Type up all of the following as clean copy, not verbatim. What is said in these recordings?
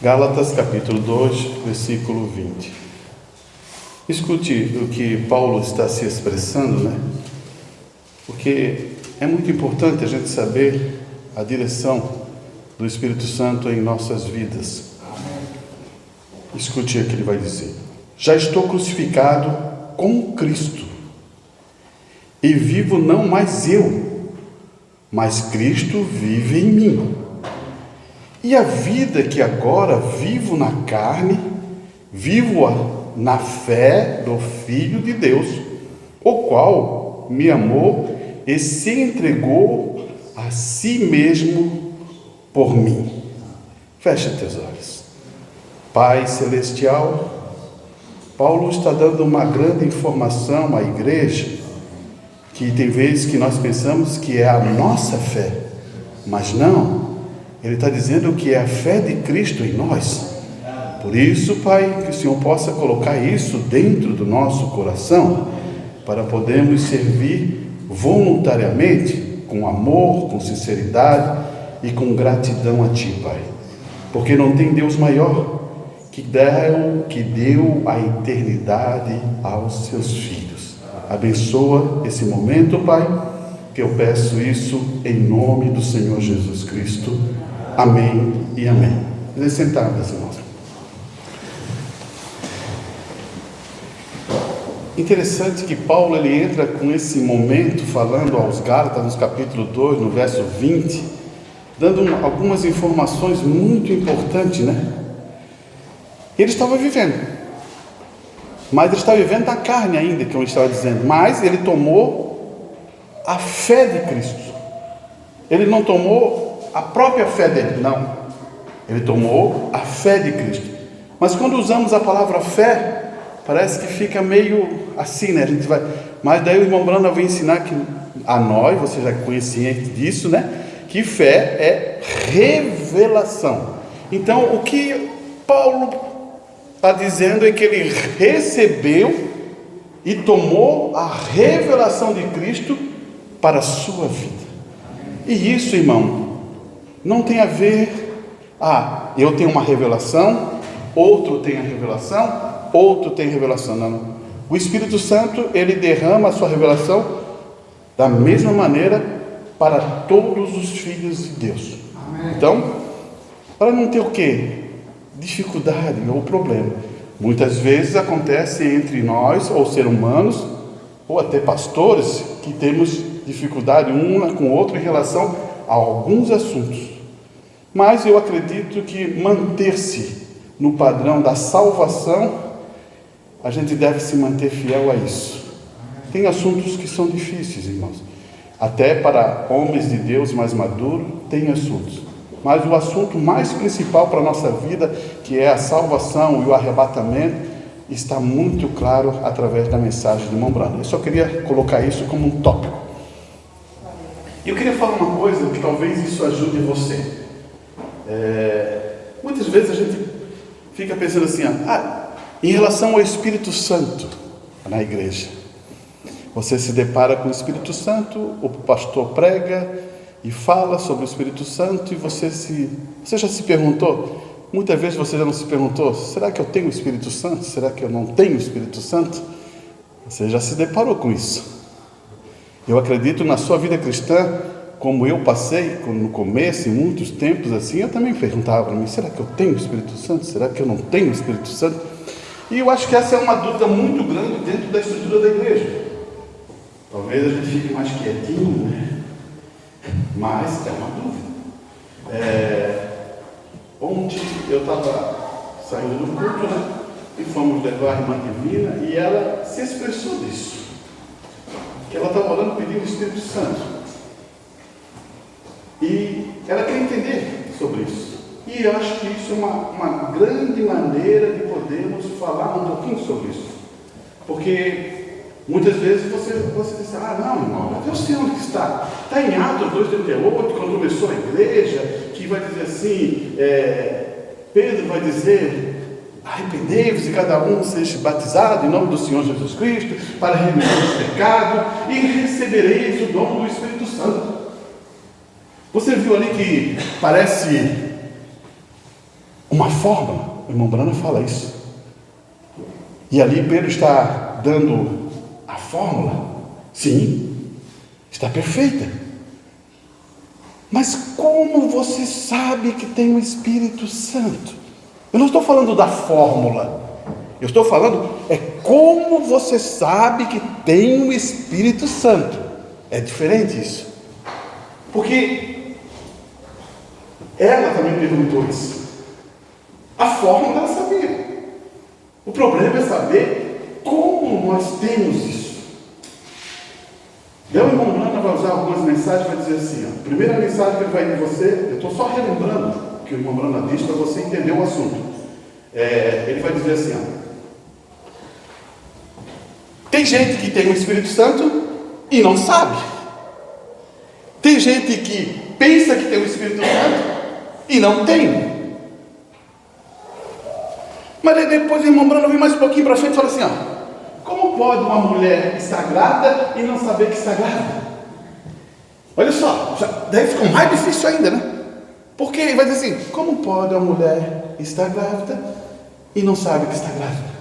Gálatas capítulo 2, versículo 20. Escute o que Paulo está se expressando, né? Porque é muito importante a gente saber a direção do Espírito Santo em nossas vidas. Escute o que ele vai dizer. Já estou crucificado com Cristo, e vivo não mais eu, mas Cristo vive em mim. E a vida que agora vivo na carne, vivo-a na fé do Filho de Deus, o qual me amou e se entregou a si mesmo por mim. Feche teus olhos. Pai Celestial, Paulo está dando uma grande informação à igreja, que tem vezes que nós pensamos que é a nossa fé, mas não. Ele está dizendo que é a fé de Cristo em nós. Por isso, Pai, que o Senhor possa colocar isso dentro do nosso coração, para podermos servir voluntariamente, com amor, com sinceridade e com gratidão a Ti, Pai. Porque não tem Deus maior que deu a eternidade aos Seus filhos. Abençoa esse momento, Pai, que eu peço isso em nome do Senhor Jesus Cristo. Amém e amém. Vamos sentar, meus irmãos. Interessante que Paulo ele entra com esse momento falando aos Gálatas, no capítulo 2, no verso 20, dando algumas informações muito importantes, né? Ele estava vivendo, mas ele estava vivendo na carne ainda, que eu estava dizendo, mas ele tomou a fé de Cristo. Ele não tomou a própria fé dele, não. Ele tomou a fé de Cristo. Mas quando usamos a palavra fé, parece que fica meio assim, né? A gente vai. Mas daí o irmão Brana vem ensinar que a nós, você já conhecia disso, né? Que fé é revelação. Então, o que Paulo está dizendo é que ele recebeu e tomou a revelação de Cristo para a sua vida. E isso, irmão, não tem a ver, eu tenho uma revelação, outro tem a revelação, outro tem revelação. Não. O Espírito Santo, ele derrama a sua revelação da mesma maneira para todos os filhos de Deus. Amém. Então, para não ter o quê? Dificuldade ou problema. Muitas vezes acontece entre nós, ou seres humanos, ou até pastores, que temos dificuldade uma com o outro em relação a alguns assuntos. Mas eu acredito que manter-se no padrão da salvação, a gente deve se manter fiel a isso. Tem assuntos que são difíceis, irmãos. Até para homens de Deus mais maduros, tem assuntos. Mas o assunto mais principal para a nossa vida, que é a salvação e o arrebatamento, está muito claro através da mensagem do irmão Brana. Eu só queria colocar isso como um tópico. E eu queria falar uma coisa que talvez isso ajude você. Muitas vezes a gente fica pensando assim, em relação ao Espírito Santo na igreja, você se depara com o Espírito Santo, o pastor prega e fala sobre o Espírito Santo, e você já se perguntou, muitas vezes você já não se perguntou, será que eu tenho o Espírito Santo? Será que eu não tenho o Espírito Santo? Você já se deparou com isso. Eu acredito na sua vida cristã, como eu passei no começo, em muitos tempos assim, eu também perguntava para mim, será que eu tenho o Espírito Santo? Será que eu não tenho o Espírito Santo? E eu acho que essa é uma dúvida muito grande dentro da estrutura da igreja. Talvez a gente fique mais quietinho, né? Mas é uma dúvida. Ontem eu estava saindo do culto, né? E fomos levar a irmã Divina, e ela se expressou disso. Que ela estava orando pedindo o Espírito Santo. E ela quer entender sobre isso. E eu acho que isso é uma grande maneira de podermos falar um pouquinho sobre isso. Porque muitas vezes você diz, não, irmão, eu sei onde está. Está em Atos 2,38, quando começou a igreja, que vai dizer assim, Pedro vai dizer, arrependei-vos e cada um seja batizado em nome do Senhor Jesus Cristo, para remissão dos pecados, e recebereis o dom do Espírito Santo. Você viu ali que parece uma fórmula. O irmão Branham fala isso. E ali Pedro está dando a fórmula. Sim, está perfeita. Mas como você sabe que tem o Espírito Santo? Eu não estou falando da fórmula. Eu estou falando como você sabe que tem o Espírito Santo. É diferente isso. Porque ela também perguntou isso. A fórmula ela sabia. O problema é saber como nós temos isso. Daí o irmão Branham vai usar algumas mensagens, vai dizer assim, a primeira mensagem que ele vai dizer você, eu estou só relembrando o que o irmão Branham disse para você entender o assunto. Ele vai dizer assim, tem gente que tem o Espírito Santo e não sabe. Tem gente que pensa que tem o Espírito Santo e não tem. Mas aí depois o irmão Branham vem mais um pouquinho para frente e fala assim, como pode uma mulher estar grávida e não saber que está grávida? Olha só, daí fica mais difícil ainda, né? Porque ele vai dizer assim, como pode uma mulher estar grávida e não sabe que está grávida?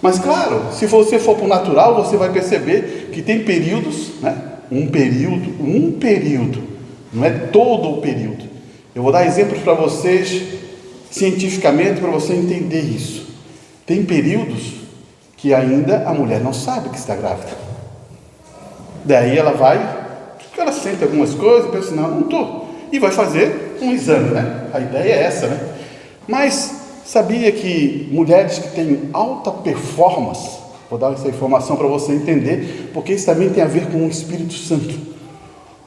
Mas claro, se você for para o natural, você vai perceber que tem períodos, né? Um período, não é todo o período. Eu vou dar exemplos para vocês, cientificamente, para você entender isso. Tem períodos que ainda a mulher não sabe que está grávida. Daí ela vai, porque ela sente algumas coisas, pensa, não estou. E vai fazer um exame, né? A ideia é essa, né? Mas sabia que mulheres que têm alta performance, vou dar essa informação para você entender, porque isso também tem a ver com o Espírito Santo.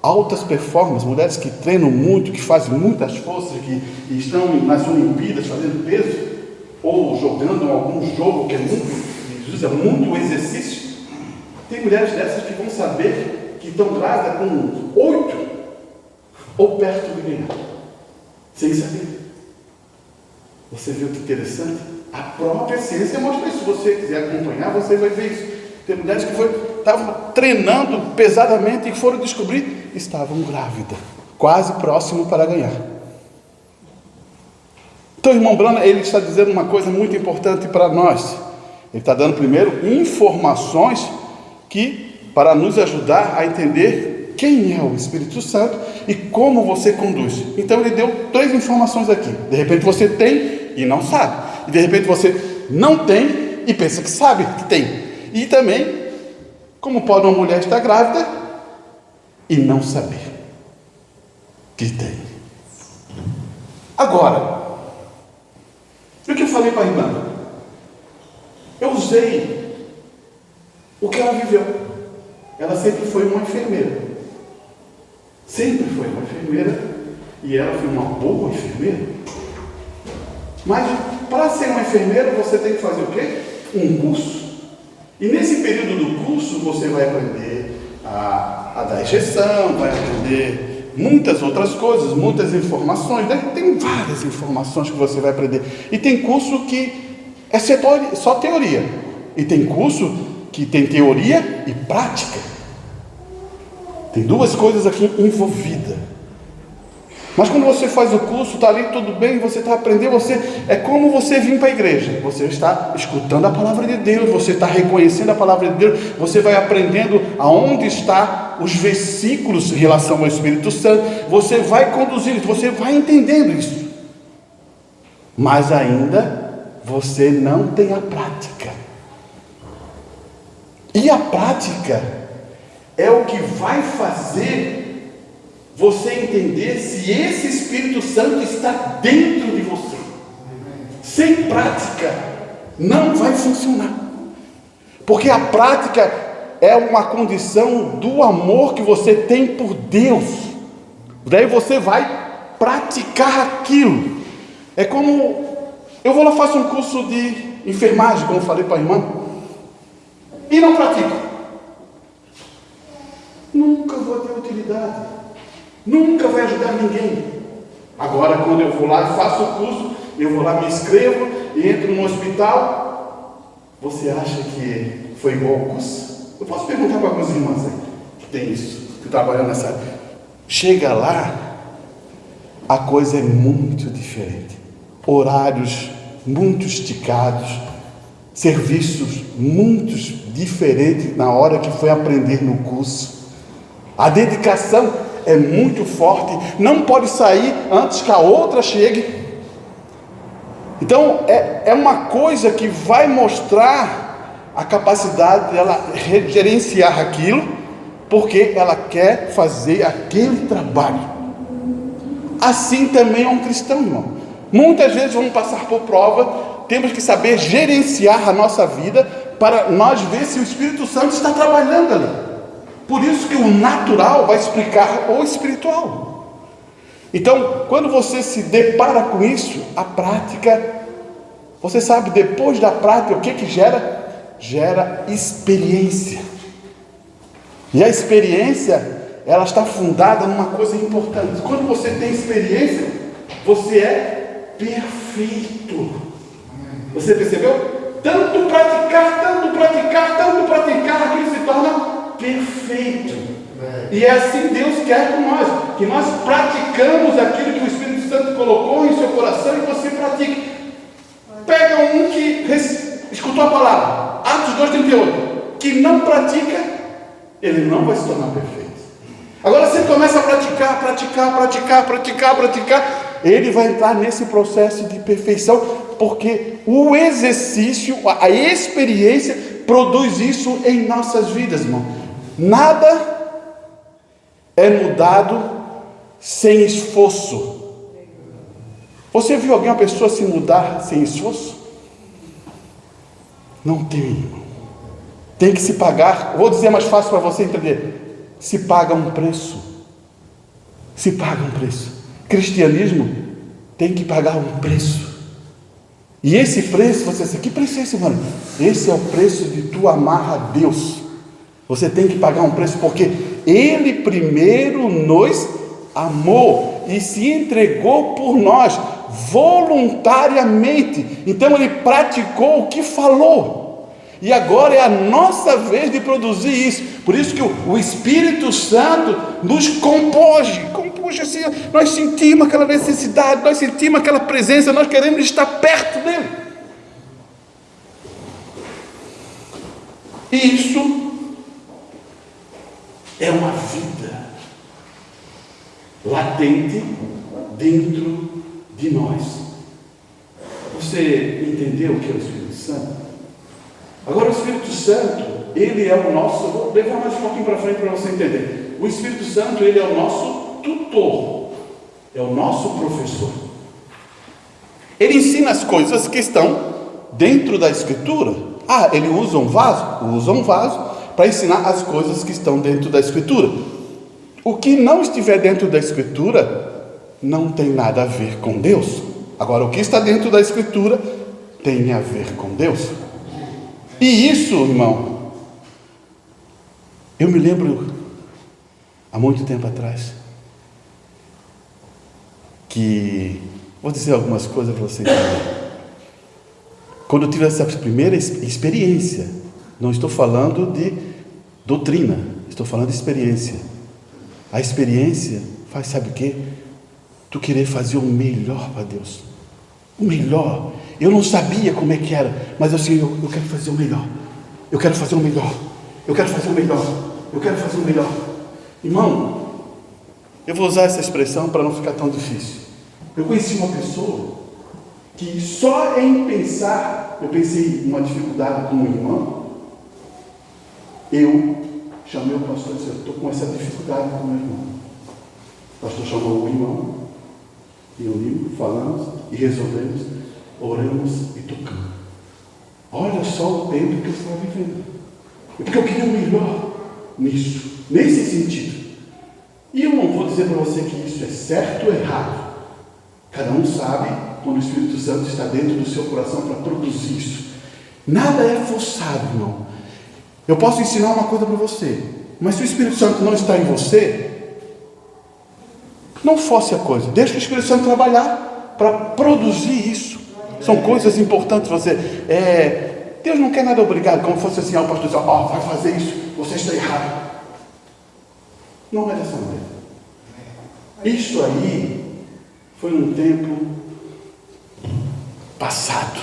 Altas performances, mulheres que treinam muito, que fazem muitas forças, que estão nas Olimpíadas fazendo peso, ou jogando algum jogo que usa muito exercício. Tem mulheres dessas que vão saber que estão grávidas com 8 ou perto de ganhar, sem saber. Você viu que interessante? A própria ciência mostra isso. Se você quiser acompanhar, você vai ver isso. Tem mulheres que estavam treinando pesadamente e foram descobrir, estavam grávidas, quase próximo para ganhar. Então o irmão Branham, ele está dizendo uma coisa muito importante para nós. Ele está dando primeiro informações para nos ajudar a entender quem é o Espírito Santo e como você conduz. Então ele deu 3 informações aqui. De repente você tem e não sabe. E de repente você não tem e pensa que sabe que tem. E também, como pode uma mulher estar grávida e não saber que tem. Agora, o que eu falei para a irmã? Eu usei o que ela viveu. Ela sempre foi uma enfermeira. Sempre foi uma enfermeira. E ela foi uma boa enfermeira. Mas para ser uma enfermeira você tem que fazer o quê? Um curso. E nesse período do curso você vai aprender a dar injeção, vai aprender muitas outras coisas, muitas informações. Tem várias informações que você vai aprender. E tem curso que é só teoria. E tem curso que tem teoria e prática. Tem 2 coisas aqui envolvidas. Mas quando você faz o curso, está ali tudo bem, você está aprendendo, é como você vir para a igreja. Você está escutando a palavra de Deus, você está reconhecendo a palavra de Deus, você vai aprendendo aonde está os versículos em relação ao Espírito Santo, você vai conduzindo, você vai entendendo isso. Mas ainda você não tem a prática. E a prática é o que vai fazer você entender se esse Espírito Santo está dentro de você. Sem prática não vai funcionar. Porque a prática é uma condição do amor que você tem por Deus. Daí você vai praticar aquilo. É como eu vou lá, faço um curso de enfermagem, como eu falei para a irmã, e não pratico. Nunca vou ter utilidade. Nunca vai ajudar ninguém. Agora, quando eu vou lá e faço o curso, eu vou lá, me inscrevo e entro no hospital. Você acha que foi igual ao curso? Eu posso perguntar para algumas irmãs aí, que tem isso, que trabalham nessa área. Chega lá, a coisa é muito diferente. horários muito esticados, serviços muito diferentes na hora que foi aprender no curso. A dedicação é muito forte, não pode sair antes que a outra chegue. Então é uma coisa que vai mostrar a capacidade dela gerenciar aquilo, porque ela quer fazer aquele trabalho. Assim também é um cristão, irmão. Muitas vezes vamos passar por prova, temos que saber gerenciar a nossa vida para nós ver se o Espírito Santo está trabalhando ali. Por isso que o natural vai explicar o espiritual. Então, quando você se depara com isso, a prática, você sabe, depois da prática, o que gera? Gera experiência. E a experiência, ela está fundada numa coisa importante. Quando você tem experiência, você é perfeito. Você percebeu? Tanto praticar, aquilo se torna perfeito. E é assim Deus quer com nós, que nós praticamos aquilo que o Espírito Santo colocou em seu coração e você pratique. Pega um que escutou a palavra, Atos 2,38, que não pratica, ele não vai se tornar perfeito. Agora você começa a praticar, ele vai entrar nesse processo de perfeição, porque o exercício, a experiência produz isso em nossas vidas, irmão. Nada é mudado sem esforço. Você viu uma pessoa se mudar sem esforço? Não tem, irmão. Tem que se pagar. Vou dizer mais fácil para você entender. Se paga um preço. Cristianismo tem que pagar um preço. E esse preço, você diz, que preço é esse, mano? Esse é o preço de tu amar a Deus. Você tem que pagar um preço, porque Ele primeiro nos amou e se entregou por nós voluntariamente. Então Ele praticou o que falou. E agora é a nossa vez de produzir isso. Por isso que o Espírito Santo nos compõe assim, nós sentimos aquela necessidade, nós sentimos aquela presença, nós queremos estar perto dele. Isso é uma vida latente dentro de nós. Você entendeu o que é o Espírito Santo? Agora o Espírito Santo, ele é o nosso, vou levar mais um pouquinho para frente para você entender. O Espírito Santo, ele é o nosso tutor, é o nosso professor. Ele ensina as coisas que estão dentro da Escritura. Ele usa um vaso para ensinar as coisas que estão dentro da Escritura. O que não estiver dentro da Escritura não tem nada a ver com Deus. Agora, o que está dentro da Escritura tem a ver com Deus. E isso, irmão, eu me lembro há muito tempo atrás que, vou dizer algumas coisas para você entender. Quando eu tive essa primeira experiência, não estou falando de doutrina, estou falando de experiência. A experiência faz, sabe o quê? Tu querer fazer o melhor para Deus. O melhor. Eu não sabia como é que era, mas assim, eu quero fazer o melhor. Eu quero fazer o melhor. Irmão, eu vou usar essa expressão para não ficar tão difícil. Eu conheci uma pessoa que só em pensar, eu pensei em uma dificuldade com um irmão, eu chamei o pastor e disse, eu estou com essa dificuldade com o meu irmão. O pastor chamou o irmão, e unimos, falamos e resolvemos, oramos e tocamos. Olha só o tempo que eu estava vivendo. Porque eu queria o melhor nisso, nesse sentido. E eu não vou dizer para você que isso é certo ou errado. Cada um sabe quando o Espírito Santo está dentro do seu coração para produzir isso. Nada é forçado, irmão. Eu posso ensinar uma coisa para você, mas se o Espírito Santo não está em você, não force a coisa. Deixa o Espírito Santo trabalhar para produzir isso. São coisas importantes. Deus não quer nada obrigado, como fosse assim, o pastor diz, vai fazer isso, você está errado. Não é dessa maneira. Isso aí foi num tempo passado.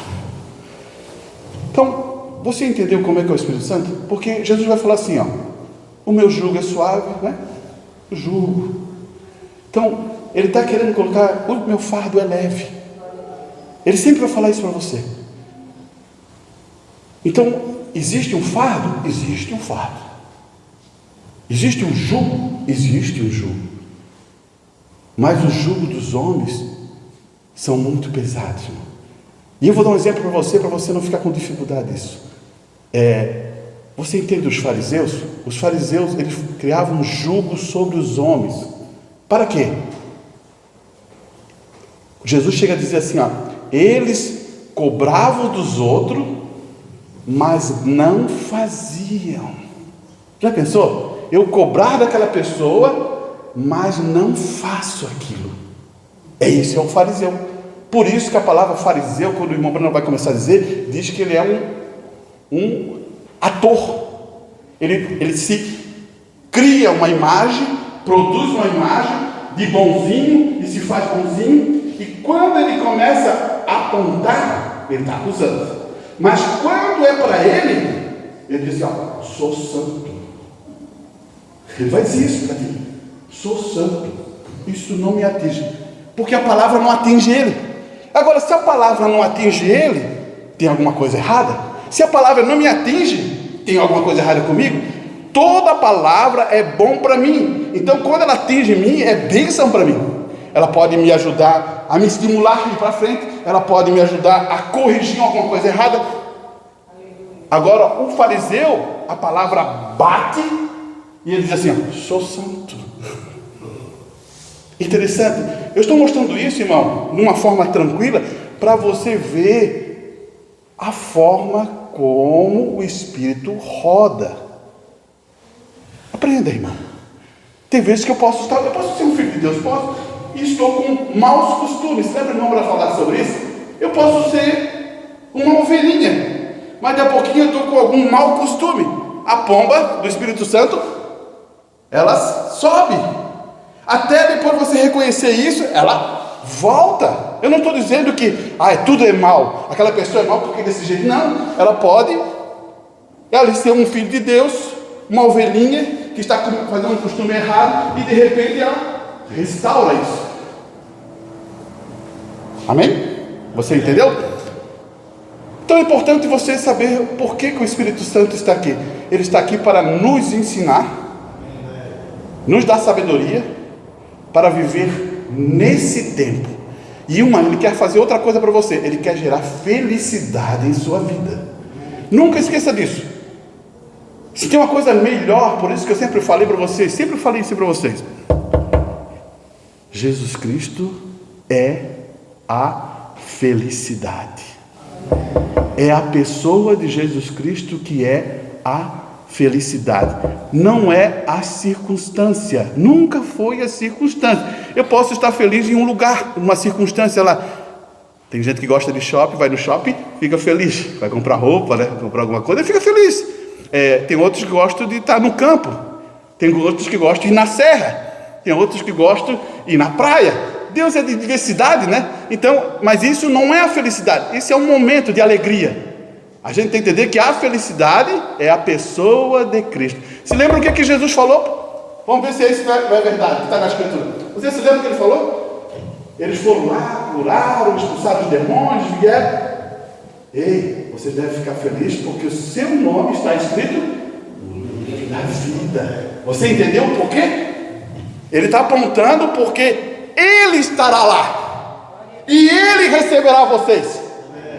Então, você entendeu como é que é o Espírito Santo? Porque Jesus vai falar assim, ó, o meu jugo é suave, né? O jugo. Então, ele está querendo colocar, o meu fardo é leve. Ele sempre vai falar isso para você. Então, existe um fardo? Existe um fardo. Existe um jugo? Existe um jugo. Mas o jugo dos homens são muito pesados, irmão. E eu vou dar um exemplo para você não ficar com dificuldade disso. Você entende os fariseus? Os fariseus, eles criavam um jugo sobre os homens. Para quê? Jesus chega a dizer assim, ó, eles cobravam dos outros, mas não faziam. Já pensou? Eu cobrar daquela pessoa, mas não faço aquilo. Isso é o fariseu. Por isso que a palavra fariseu, quando o irmão Bruno vai começar a dizer, diz que ele é um ator. Ele se cria uma imagem, produz uma imagem de bonzinho e se faz bonzinho, e quando ele começa a apontar, ele está acusando. Mas quando é para ele diz, ó, sou santo. Ele vai dizer isso para ti, sou santo, isso não me atinge, porque a palavra não atinge ele. Agora, se a palavra não atinge ele, tem alguma coisa errada? Se a palavra não me atinge, tem alguma coisa errada comigo? Toda palavra é bom para mim. Então, quando ela atinge mim, é bênção para mim. Ela pode me ajudar a me estimular a ir para frente. Ela pode me ajudar a corrigir alguma coisa errada. Agora, o fariseu, a palavra bate e ele diz assim, ó, sou santo. Interessante. Eu estou mostrando isso, irmão, de uma forma tranquila, para você ver a forma como o Espírito roda. Aprenda, irmão. Tem vezes que eu posso ser um filho de Deus, e estou com maus costumes. Lembra, irmão, para falar sobre isso? Eu posso ser uma ovelhinha, mas daqui a pouquinho eu estou com algum mau costume. A pomba do Espírito Santo, ela sobe. Até depois você reconhecer isso, ela volta. Eu não estou dizendo que tudo é mal, aquela pessoa é mal porque é desse jeito. Não, ela pode ser um filho de Deus, uma ovelhinha que está fazendo um costume errado, e de repente ela restaura isso. Amém? Você entendeu? Então é importante você saber por que o Espírito Santo está aqui. Ele está aqui para nos ensinar, nos dar sabedoria para viver nesse tempo. E ele quer fazer outra coisa para você. Ele quer gerar felicidade em sua vida. Nunca esqueça disso. Se tem uma coisa melhor, por isso que eu sempre falei para vocês, Jesus Cristo é a felicidade. É a pessoa de Jesus Cristo que é a felicidade. Não é a circunstância. Nunca foi a circunstância. Eu posso estar feliz em um lugar, numa circunstância lá. Tem gente que gosta de shopping, vai no shopping, fica feliz. Vai comprar roupa, né? Comprar alguma coisa, fica feliz. Tem outros que gostam de estar no campo. Tem outros que gostam de ir na serra. Tem outros que gostam de ir na praia. Deus é de diversidade, né? Então, mas isso não é a felicidade. Isso é um momento de alegria. A gente tem que entender que a felicidade é a pessoa de Cristo. Se lembra o que Jesus falou? Vamos ver se isso não é verdade, que está na Escritura. Você se lembra o que ele falou? Eles foram lá, curaram, expulsaram os demônios, vieram. Ei, você deve ficar feliz porque o seu nome está escrito no livro da vida. Você entendeu o porquê? Ele está apontando porque Ele estará lá e Ele receberá vocês.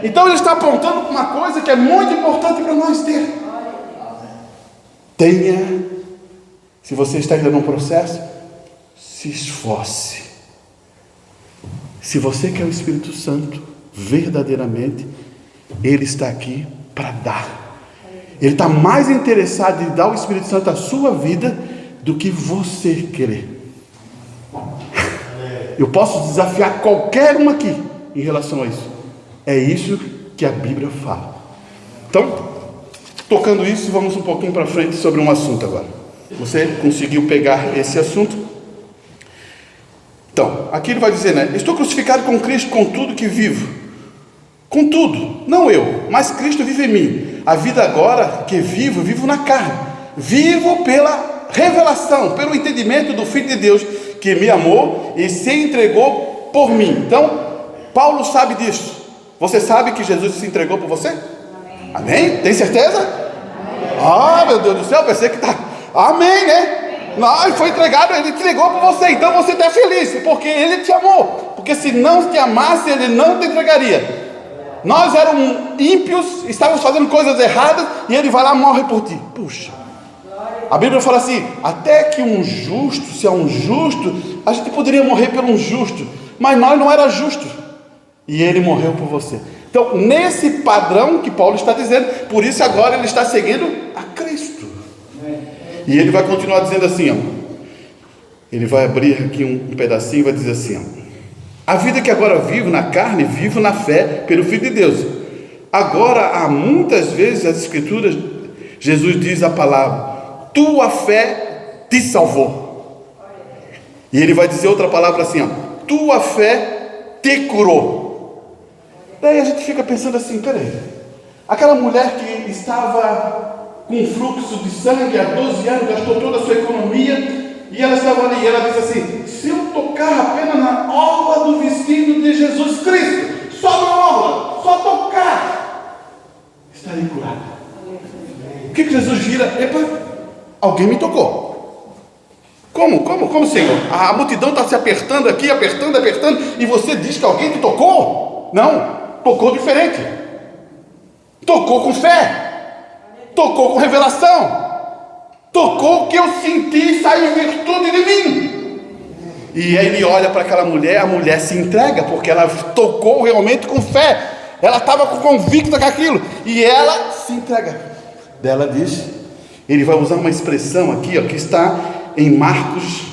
Então ele está apontando para uma coisa que é muito importante para nós ter. Se você está ainda num processo, se esforce. Se você quer o Espírito Santo verdadeiramente, Ele está aqui para dar. Ele está mais interessado em dar o Espírito Santo à sua vida do que você querer. Eu posso desafiar qualquer um aqui em relação a isso. É isso que a Bíblia fala. Então, tocando isso, vamos um pouquinho para frente sobre um assunto agora. Você conseguiu pegar esse assunto? Então, aqui ele vai dizer, né? Estou crucificado com Cristo, com tudo que vivo. Contudo, não eu, mas Cristo vive em mim. A vida agora que vivo, vivo na carne. Vivo pela revelação, pelo entendimento do Filho de Deus, que me amou e se entregou por mim. Então, Paulo sabe disso. Você sabe que Jesus se entregou por você? Amém? Amém? Tem certeza? Amém. Ah, meu Deus do céu, pensei que tá. Amém, né? Não, ele foi entregado, ele entregou por você. Então você está feliz, porque ele te amou. Porque se não te amasse, ele não te entregaria. Nós éramos ímpios, estávamos fazendo coisas erradas, e ele vai lá e morre por ti. Puxa, a Bíblia fala assim: até que um justo, se é um justo, a gente poderia morrer por um justo, mas nós não éramos justos, e ele morreu por você. Então, nesse padrão que Paulo está dizendo, por isso agora ele está seguindo a Cristo. E ele vai continuar dizendo assim, ó, ele vai abrir aqui um pedacinho e vai dizer assim, ó: a vida que agora vivo na carne, vivo na fé pelo Filho de Deus. Agora, há muitas vezes as Escrituras, Jesus diz a palavra: tua fé te salvou. E ele vai dizer outra palavra assim, ó: tua fé te curou. Daí a gente fica pensando assim, peraí, aquela mulher que estava com fluxo de sangue há 12 anos, gastou toda a sua economia, e ela estava ali, e ela diz assim: se eu tocar apenas na orla do vestido de Jesus Cristo, só na orla, só tocar, estarei curada. O que Jesus vira? Epa, alguém me tocou. Como, Senhor? A multidão está se apertando aqui, apertando, e você diz que alguém te tocou? Não, tocou diferente. Tocou com fé, tocou com revelação, tocou o que eu senti e saiu virtude de mim. E aí ele olha para aquela mulher, a mulher se entrega, porque ela tocou realmente com fé, ela estava convicta com aquilo, e ela se entrega. Dela diz, ele vai usar uma expressão aqui, ó, que está em Marcos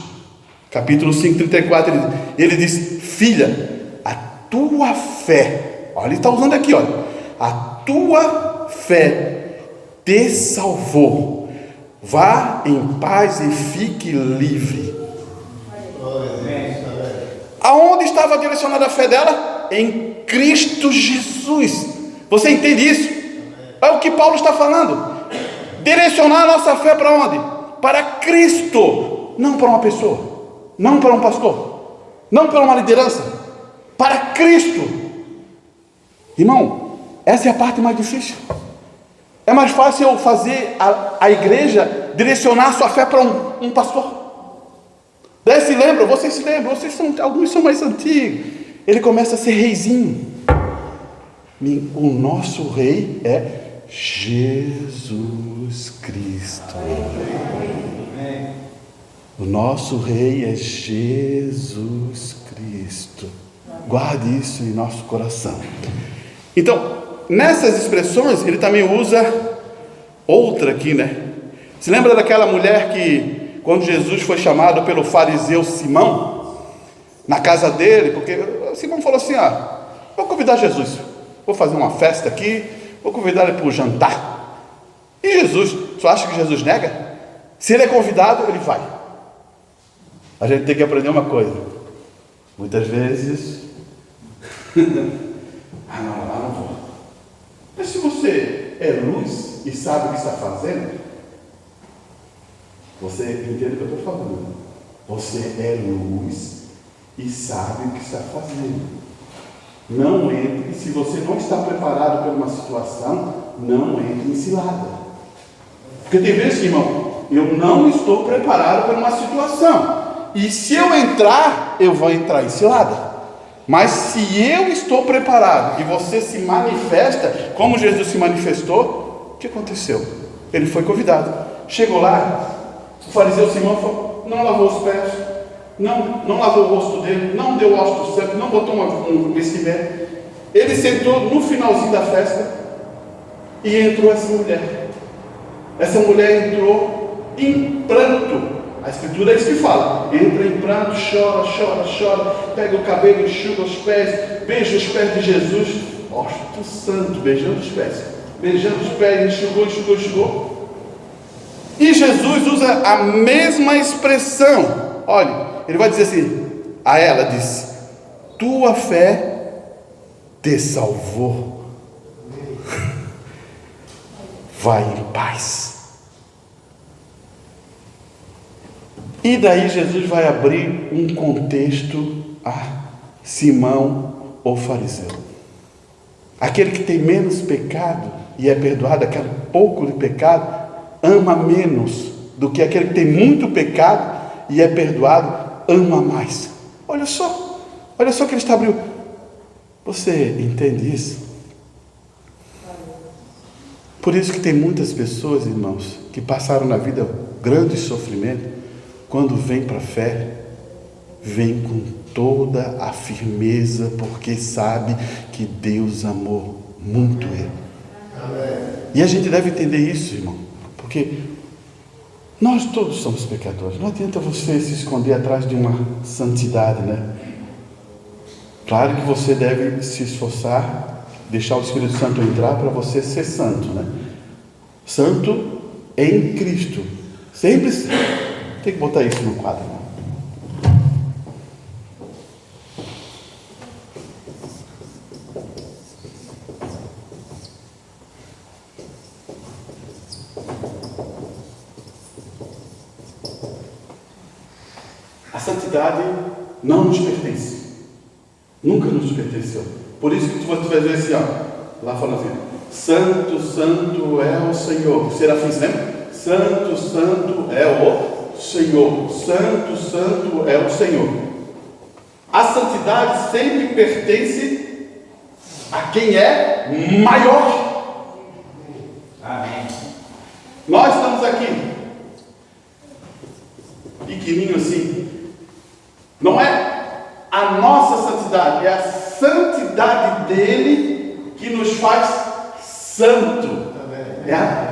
capítulo 5, 34, ele diz: filha, a tua fé, olha, ele está usando aqui, olha, a tua fé te salvou, vá em paz e fique livre. Aonde estava direcionada a fé dela? Em Cristo Jesus. Você entende isso? É o que Paulo está falando. Direcionar a nossa fé para onde? Para Cristo, não para uma pessoa, não para um pastor, não para uma liderança, para Cristo. Irmão, essa é a parte mais difícil. É mais fácil eu fazer a igreja direcionar a sua fé para um pastor. Daí se lembra, vocês se lembram, alguns são mais antigos. Ele começa a ser reizinho. O nosso rei é Jesus Cristo. O nosso rei é Jesus Cristo. Guarde isso em nosso coração. Então, nessas expressões, ele também usa outra aqui, né? Se lembra daquela mulher que, quando Jesus foi chamado pelo fariseu Simão, na casa dele, porque Simão falou assim: vou convidar Jesus, vou fazer uma festa aqui, vou convidar ele para o jantar. E Jesus, tu acha que Jesus nega? Se ele é convidado, ele vai. A gente tem que aprender uma coisa, muitas vezes, não vou. Mas se você é luz e sabe o que está fazendo, você entende o que eu estou falando. Você é luz e sabe o que está fazendo. Não entre, se você não está preparado para uma situação, não entre em cilada. Porque tem vezes, irmão, eu não estou preparado para uma situação, e se eu entrar, eu vou entrar em cilada. Mas se eu estou preparado e você se manifesta como Jesus se manifestou, o que aconteceu? Ele foi convidado, chegou lá, o fariseu Simão falou, não lavou os pés, não lavou o rosto dele, não deu o ósculo santo, não botou um vestimento. Ele sentou no finalzinho da festa e entrou essa mulher. Essa mulher entrou em pranto. A Escritura é isso que fala: entra em pranto, chora, pega o cabelo, enxuga os pés, beija os pés de Jesus, ósculo santo, beijando os pés, enxugou. E Jesus usa a mesma expressão. Olha, ele vai dizer assim, a ela diz: tua fé te salvou. Vai em paz. E daí Jesus vai abrir um contexto a Simão, o fariseu. Aquele que tem menos pecado e é perdoado, aquele pouco de pecado, ama menos do que aquele que tem muito pecado e é perdoado, ama mais. Olha só que ele está abrindo. Você entende isso? Por isso que tem muitas pessoas, irmãos, que passaram na vida grande sofrimento, quando vem para a fé, vem com toda a firmeza, porque sabe que Deus amou muito ele. Amém. E a gente deve entender isso, irmão, porque nós todos somos pecadores. Não adianta você se esconder atrás de uma santidade, né? Claro que você deve se esforçar, deixar o Espírito Santo entrar para você ser santo, né? Santo em Cristo. Sempre tem que botar isso no quadro, irmão. A santidade não nos pertence. Nunca nos pertenceu. Por isso que você vai ver assim, ó, lá falando assim: Santo, Santo é o Senhor. Serafins, lembra? Santo, Santo é o Senhor. Santo, Santo é o Senhor. A santidade sempre pertence a quem é maior. Amém. Nós estamos aqui, pequenininho assim. Não é a nossa santidade, é a santidade dele que nos faz santo.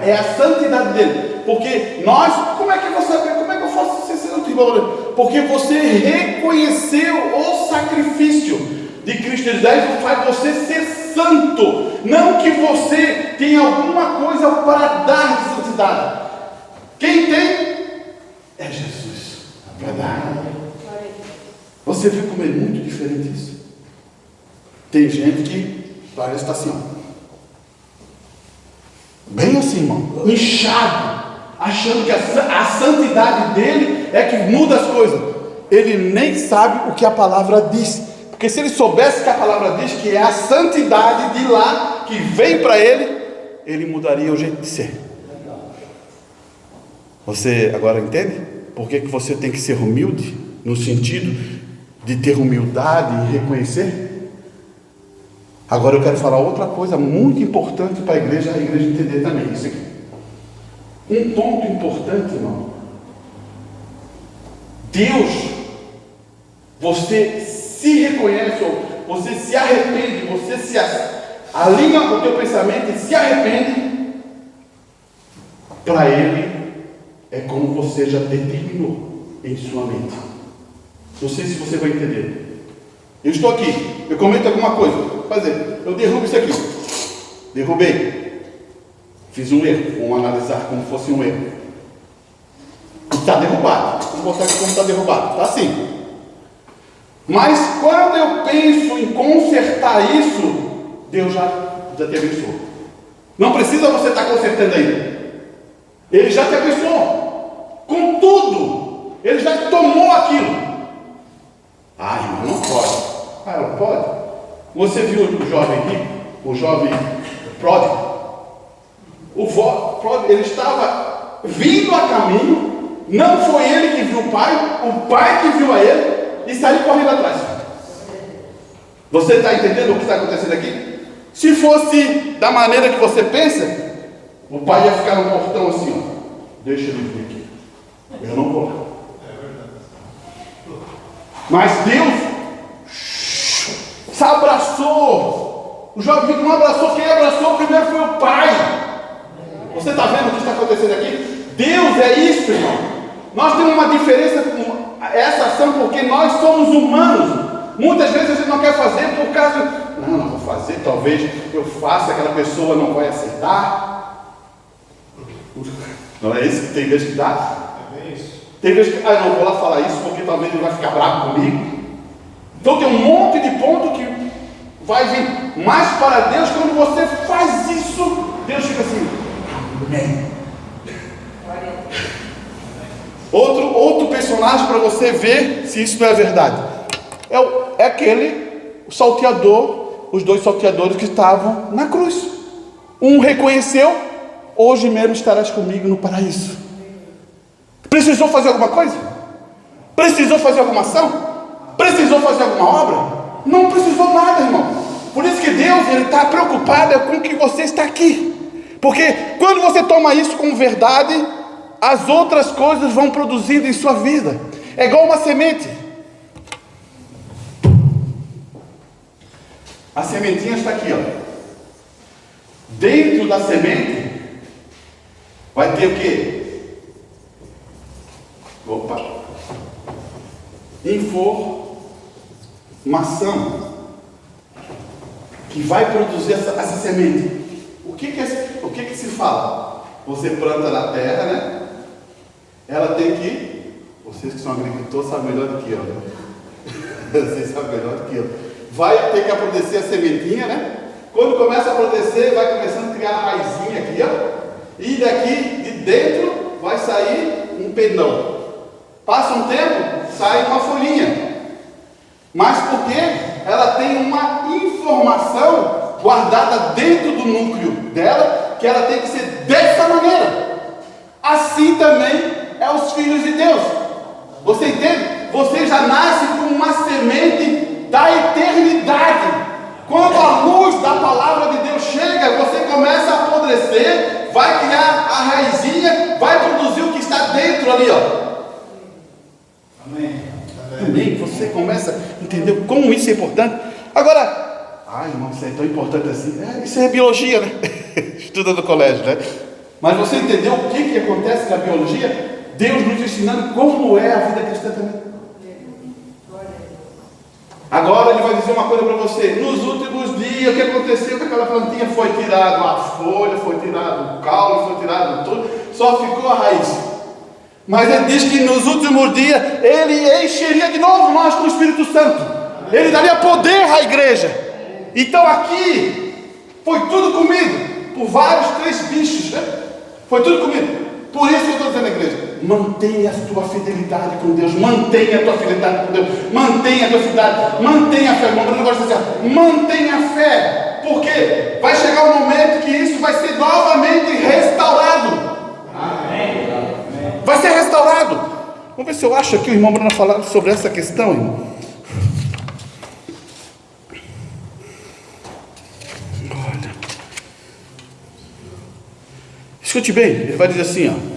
É a santidade dele. Porque nós, como é que eu vou saber? Como é que eu faço ser santo, irmão? Porque você reconheceu o sacrifício de Cristo. Ele faz você ser santo. Não que você tenha alguma coisa para dar de santidade. Quem tem é Jesus para dar. Você viu como é muito diferente isso? Tem gente que parece estar assim, ó, bem assim, irmão, inchado, achando que a santidade dele é que muda as coisas. Ele nem sabe o que a palavra diz, porque se ele soubesse que a palavra diz que é a santidade de lá que vem para ele mudaria o jeito de ser. Você agora entende por que você tem que ser humilde, no sentido de ter humildade e reconhecer? Agora eu quero falar outra coisa muito importante para a igreja entender também isso aqui. Um ponto importante, irmão. Deus, você se reconhece, ou você se arrepende, você se alinha com o teu pensamento e se arrepende, para Ele é como você já determinou em sua mente. Não sei se você vai entender. Eu estou aqui, eu comento alguma coisa, eu derrubo isso aqui. Derrubei. Fiz um erro. Vamos analisar como fosse um erro. Está derrubado. Vamos botar aqui como está derrubado. Está assim. Mas quando eu penso em consertar isso, Deus já te abençoou. Não precisa você estar consertando ainda. Ele já te abençoou. Com tudo. Ele já tomou aquilo. Ah, irmão, não pode. Não pode. Você viu o jovem rico? O jovem pródigo? O pródigo, ele estava vindo a caminho. Não foi ele que viu o pai que viu a ele e saiu correndo atrás. Você está entendendo o que está acontecendo aqui? Se fosse da maneira que você pensa, o pai ia ficar no portão assim, ó. Deixa ele vir aqui. Eu não vou lá. Mas Deus se abraçou. O jovem rico não abraçou. Quem abraçou primeiro foi o pai. Você está vendo o que está acontecendo aqui? Deus é isso, irmão. Nós temos uma diferença com essa ação porque nós somos humanos. Muitas vezes a gente não quer fazer por causa... Não vou fazer, talvez eu faça, aquela pessoa não vai aceitar. Não é isso que tem vezes que dá? É isso. Tem vezes que, não vou lá falar isso porque talvez ele vai ficar bravo comigo. Então tem um monte de ponto que vai vir. Mas para Deus, quando você faz isso, Deus fica assim, amém. Outro personagem para você ver se isso não é verdade. É aquele, o salteador, os dois salteadores que estavam na cruz. Um reconheceu, hoje mesmo estarás comigo no paraíso. Precisou fazer alguma coisa? Precisou fazer alguma ação? Precisou fazer alguma obra? Não precisou nada, irmão. Por isso que Deus está preocupado com que você está aqui. Porque quando você toma isso como verdade, as outras coisas vão produzindo em sua vida. É igual uma semente. A sementinha está aqui, ó. Dentro da semente vai ter o quê? Opa! Informação que vai produzir essa semente. O que se fala? Você planta na terra, né? Ela tem que, vocês que são agricultores sabem melhor do que eu, né? Vocês sabem melhor do que eu. Vai ter que apodrecer a sementinha, né? Quando começa a apodrecer, vai começando a criar a raizinha aqui, ó. E daqui de dentro vai sair um pendão. Passa um tempo, sai uma folhinha. Mas porque ela tem uma informação guardada dentro do núcleo dela, que ela tem que ser dessa maneira. Assim também é os filhos de Deus. Você entende? Você já nasce com uma semente da eternidade. Quando a luz da palavra de Deus chega, você começa a apodrecer, vai criar a raizinha, vai produzir o que está dentro ali, ó. Amém. Amém. Você começa a entender como isso é importante. Agora, irmão, isso é tão importante assim. Isso é biologia, né? Estuda no colégio, né? Mas você entendeu o que acontece na biologia? Deus nos ensinando como é a vida cristã também. Agora Ele vai dizer uma coisa para você. Nos últimos dias, o que aconteceu com aquela plantinha? Foi tirado a folha, foi tirado o caule, foi tirado tudo, só ficou a raiz. Mas Ele diz que nos últimos dias Ele encheria de novo nós com o Espírito Santo. Ele daria poder à igreja. Então aqui foi tudo comido por vários 3 bichos, né? Foi tudo comido. Por isso que eu estou dizendo à igreja, mantenha a tua fidelidade com Deus, mantenha a tua fidelidade com Deus, mantenha a tua fidelidade, mantenha a fé. Irmão, eu não gosto de dizer, mantenha a fé, porque vai chegar um momento que isso vai ser novamente restaurado. Amém. Vai ser restaurado. Vamos ver se eu acho aqui o irmão Bruno falar sobre essa questão, irmão. Olha, escute bem, ele vai dizer assim, ó.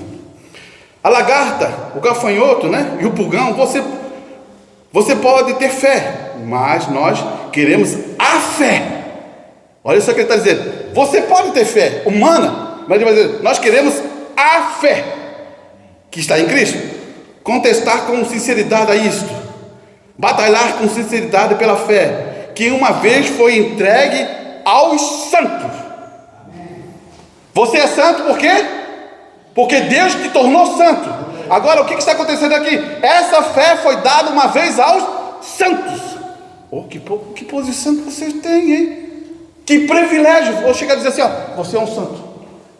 A lagarta, o gafanhoto, né? E o pulgão, você pode ter fé, mas nós queremos a fé. Olha só o que ele está dizendo. Você pode ter fé humana, mas ele vai dizer, nós queremos a fé que está em Cristo. Contestar com sinceridade a isto. Batalhar com sinceridade pela fé, que uma vez foi entregue aos santos. Você é santo por quê? Porque Deus te tornou santo. Agora o que está acontecendo aqui? Essa fé foi dada uma vez aos santos. Que posição que vocês têm, hein? Que privilégio. Vou chegar a dizer assim, ó, você é um santo.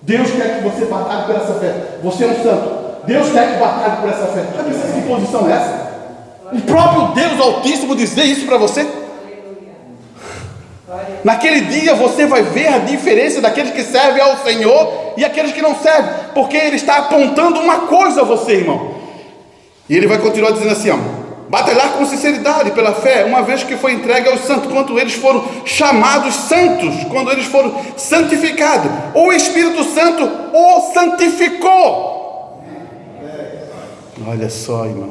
Deus quer que você batalhe por essa fé. Você é um santo. Deus quer que batalhe por essa fé. Já pensou que posição é essa? O próprio Deus Altíssimo dizer isso para você? Naquele dia você vai ver a diferença daqueles que servem ao Senhor e aqueles que não servem, porque Ele está apontando uma coisa a você, irmão. E Ele vai continuar dizendo assim, ó, batalhar com sinceridade pela fé, uma vez que foi entregue aos santos, quando eles foram chamados santos, quando eles foram santificados, o Espírito Santo o santificou. Olha só, irmão.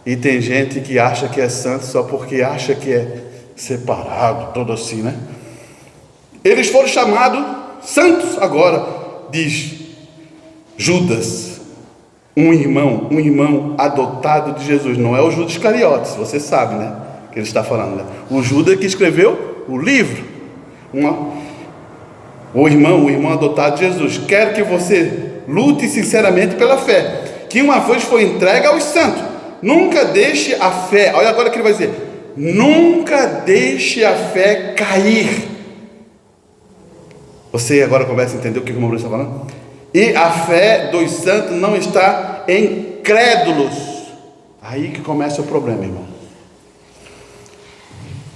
E tem gente que acha que é santo só porque acha que é separado, todo assim, né? Eles foram chamados santos. Agora diz Judas, um irmão adotado de Jesus. Não é o Judas Iscariotes, você sabe, né? Que ele está falando, né? O Judas que escreveu o livro, o irmão adotado de Jesus. Quero que você lute sinceramente pela fé, que uma vez foi entregue aos santos. Nunca deixe a fé. Olha agora o que ele vai dizer. nunca deixe a fé cair. Você agora começa a entender o que o irmão Bruno está falando? E a fé dos santos não está em crédulos. Aí que começa o problema, irmão.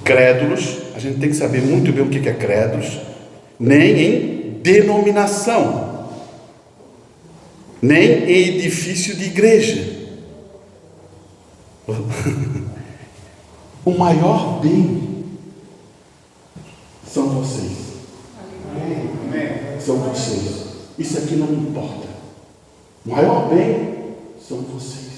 Crédulos, a gente tem que saber muito bem o que é crédulos, nem em denominação, nem em edifício de igreja. O maior bem são vocês. São vocês. Isso aqui não importa. O maior bem são vocês.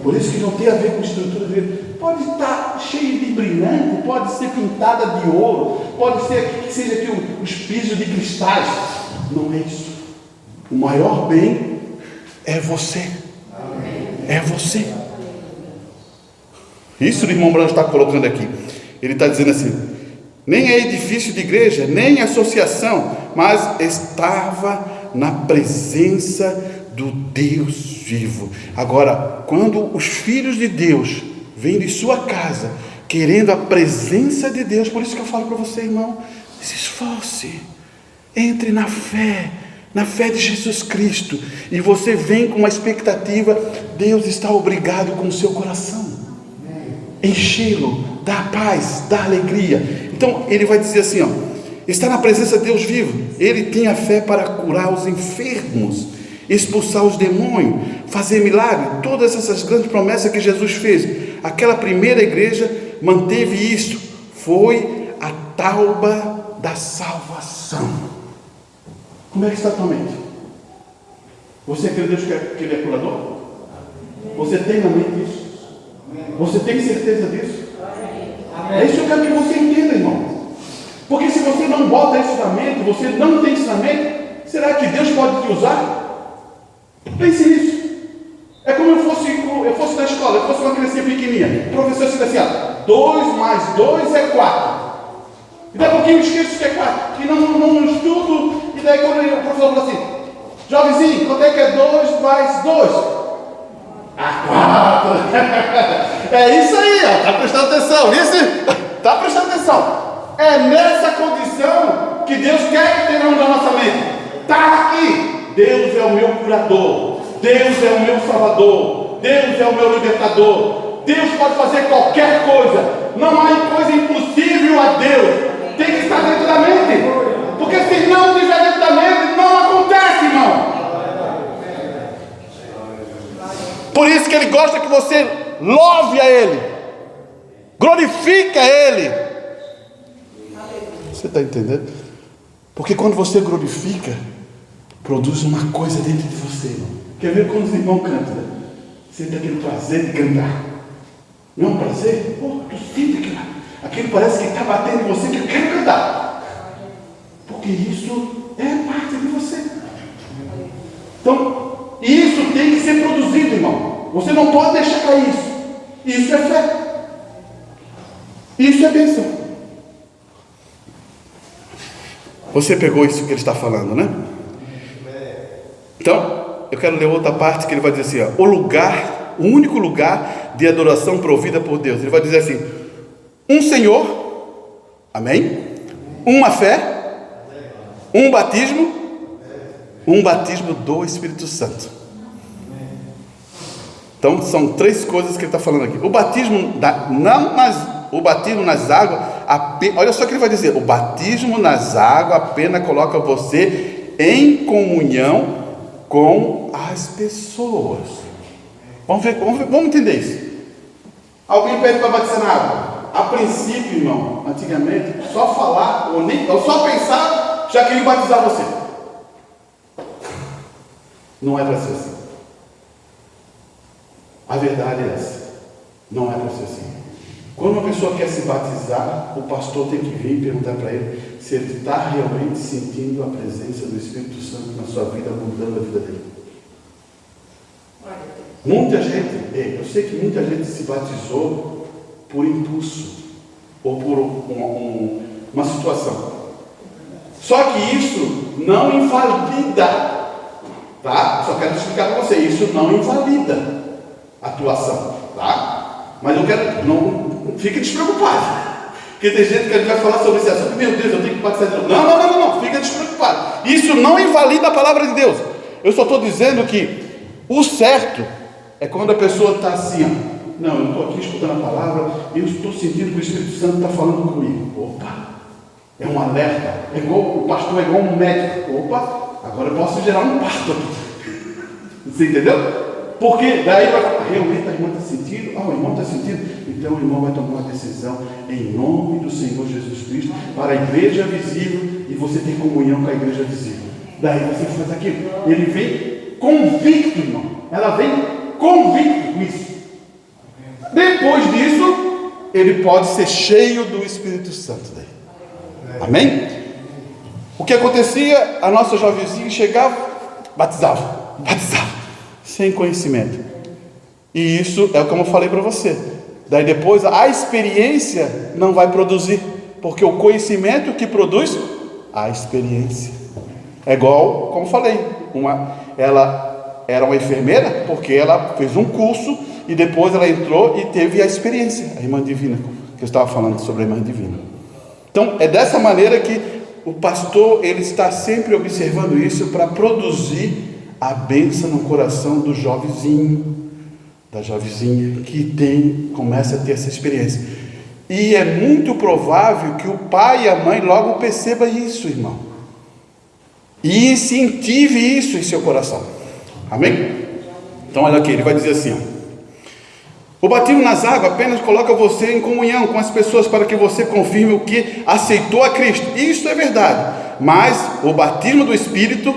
Por isso que não tem a ver com estrutura de igreja. Pode estar cheio de brilhante, pode ser pintada de ouro, pode ser que seja aqui os pisos de cristais. Não é isso. O maior bem é você. É você. Isso o irmão Branco está colocando aqui. Ele está dizendo assim: nem é edifício de igreja, nem associação, mas estava na presença do Deus vivo. Agora, quando os filhos de Deus vêm de sua casa, querendo a presença de Deus, por isso que eu falo para você, irmão, se esforce, entre na fé de Jesus Cristo, e você vem com uma expectativa. Deus está obrigado com o seu coração, enchê-lo da paz, da alegria. Então ele vai dizer assim, está na presença de Deus vivo. Ele tinha fé para curar os enfermos, expulsar os demônios, fazer milagre, todas essas grandes promessas que Jesus fez. Aquela primeira igreja manteve isso, foi a tauba da salvação. Como é que está a tua mente? Você acredita que Ele é curador? Você tem na mente isso? Você tem certeza disso? É isso que eu quero que você entenda, irmão. Porque se você não bota isso na mente, você não tem isso na mente, será que Deus pode te usar? Pense nisso. É como eu fosse na escola, eu fosse uma criancinha pequenininha. O professor disse assim: 2 mais 2 é 4. E daí a pouquinho eu esqueço que é 4. E não estudo. E daí quando o professor falou assim: jovenzinho, quanto é que é 2 mais 2? 4. É isso aí, está prestando atenção. Está prestando atenção. É nessa condição que Deus quer que tenhamos na nossa mente. Está aqui. Deus é o meu curador. Deus é o meu salvador. Deus é o meu libertador. Deus pode fazer qualquer coisa. Não há coisa impossível a Deus. Tem que estar dentro da mente. Porque se não estiver dentro da mente, não acontece, irmão. Por isso que Ele gosta que você louve a Ele, glorifique a Ele. Você está entendendo? Porque quando você glorifica, produz uma coisa dentro de você, irmão. Quer ver quando os irmãos cantam, né? Sente aquele prazer de cantar. Não é um prazer? Pô, tu sente aquilo parece que está batendo em você, que eu quero cantar. Porque isso é parte de você. Então, isso tem que ser produzido, irmão. Você não pode deixar cair isso. Isso é fé. Isso é bênção. Você pegou isso que ele está falando, né? Então, eu quero ler outra parte que ele vai dizer assim, o único lugar de adoração provida por Deus. Ele vai dizer assim: um Senhor, amém? Uma fé, um batismo do Espírito Santo. Então são 3 coisas que ele está falando aqui. O batismo nas águas, olha só o que ele vai dizer: o batismo nas águas apenas coloca você em comunhão com as pessoas. Vamos entender isso. Alguém pede para batizar na água. A princípio, irmão, antigamente, só falar ou só pensar já queria batizar você. Não é para ser assim. A verdade é essa. Não é para ser assim. Quando uma pessoa quer se batizar, o pastor tem que vir e perguntar para ele se ele está realmente sentindo a presença do Espírito Santo na sua vida, mudando a vida dele. Muita gente, eu sei que muita gente se batizou por impulso ou por uma situação. Só que isso não invalida, tá? Só quero explicar para você, isso não invalida a atuação, tá? Mas eu quero, fica despreocupado. Porque tem gente que vai falar sobre esse assunto, meu Deus, eu tenho que batizar de novo. Não, fica despreocupado. Isso não invalida a palavra de Deus. Eu só estou dizendo que o certo é quando a pessoa está assim, ó. Não, eu estou aqui escutando a palavra e eu estou sentindo que o Espírito Santo está falando comigo. Opa, é um alerta. É igual, o pastor é igual um médico. Opa, agora eu posso gerar um parto aqui. Você entendeu? Porque daí vai falar, realmente a irmã está sentindo? O irmão está sentindo? Então o irmão vai tomar uma decisão em nome do Senhor Jesus Cristo para a igreja visível e você tem comunhão com a igreja visível. Daí você faz aquilo. Ele vem convicto, irmão. Ela vem convicto com isso. Depois disso, ele pode ser cheio do Espírito Santo daí. Amém? O que acontecia? A nossa jovenzinha chegava, batizava, sem conhecimento. E isso é como eu falei para você. Daí depois a experiência não vai produzir, porque o conhecimento que produz a experiência. É igual, como falei, ela era uma enfermeira porque ela fez um curso e depois ela entrou e teve a experiência, a irmã divina, que eu estava falando sobre a irmã divina. Então é dessa maneira que o pastor ele está sempre observando isso para produzir a bênção no coração do jovenzinho, da jovenzinha que começa a ter essa experiência. E é muito provável que o pai e a mãe logo percebam isso, irmão, e incentive isso em seu coração. Amém? Então olha aqui, ele vai dizer assim, ó: o batismo nas águas apenas coloca você em comunhão com as pessoas para que você confirme o que aceitou a Cristo. Isso é verdade. Mas o batismo do Espírito,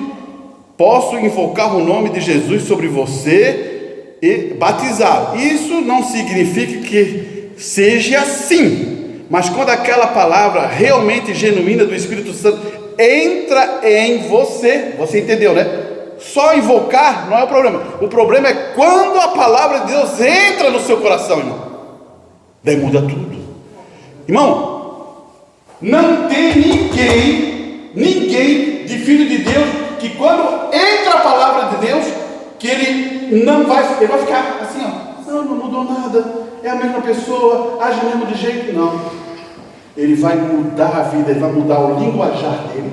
posso invocar o nome de Jesus sobre você e batizá-lo. Isso não significa que seja assim. Mas quando aquela palavra realmente genuína do Espírito Santo entra em você, você entendeu, né? Só invocar não é o problema. O problema é quando a palavra de Deus entra no seu coração, irmão. Daí muda tudo. Irmão, não tem ninguém de filho de Deus que quando entra a palavra de Deus, que ele vai ficar assim, ó. Não mudou nada, é a mesma pessoa, age mesmo de jeito. Não. Ele vai mudar a vida, ele vai mudar o linguajar dele,